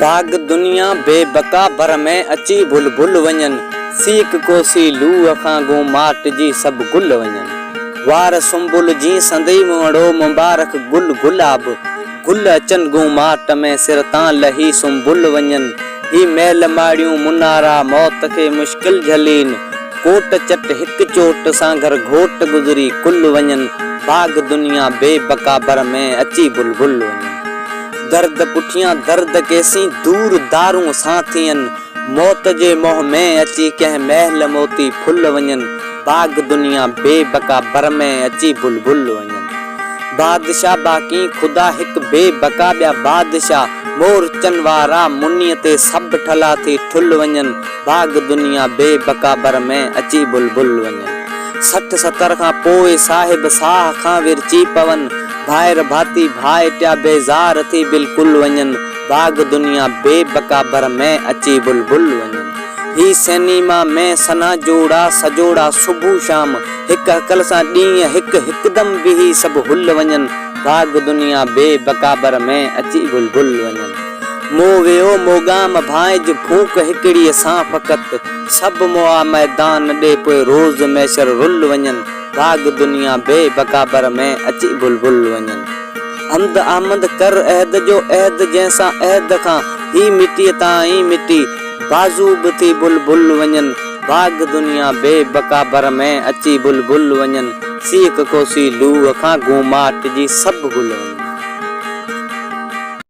भाग दुनिया बेबका भर में अची बुलबुल वञन। सीक कोसी लूह खां गुमाट जी सब गुल वञन। वार सुंबुल जी संदई मोड़ो मुबारक गुल गुलाब। गुल अचन गुमाट में सिर तां लही सुंबुल वञन। ही महल माड़ियूं मुनारा मौत के मुश्किल झलीन। कोट चट हिक चोट सां घर घोट गुज़री कुल वञन। भाग दुनिया बेबका भर में अची बुलबुल वञन। दर्द पुठियां दर्द केसी दूर दारूं साथियन। मौत जे मोह में अची कंहिं महल मोती फुल वञन। भाग दुनिया बेबका भर में अची बुलबुल वञन। बादशाह बाकी खुदा हिक बेबका ॿिया बादशाह। मोरचन वारा मुनीअ ते सभु ठला थी ठुल वञन। भाग दुनिया बेबका भर में अची बुलबुल वञन। 60-70 खां पोइ साहिब साह खां विरची पवन। भाइर भाती भाई टिया बेज़ार थी बिल्कुल वञन। भाग दुनिया बेबका भर में अची बुलबुल वञन। ही सिनेमा में सना जोड़ा सजोड़ा सुबह शाम। हिक अकल सां ॾींहं हिक हिकदम भी सब हुल वञन। भाग दुनिया बेबका भर में अची बुलबुल वञन। मो वियो मोगाम भाइज फूक हिकड़ी सां फ़क़त। सब मोआ मैदान ॾे पोइ रोज़ मैशर रुल वञन। भाग दुनिया बेबका भर में अची बुलबुल वञन। हमद आमद कर अहद जो अहद जैसा अहद खां। ही मिट्टी ताईं मिट्टी बाज़ू बि थी बुलबुल वञन। भाग दुनिया बेबका भर में अची बुलबुल वञन। सीक कोसी लूह खां गुमाट जी सब गुल वञन।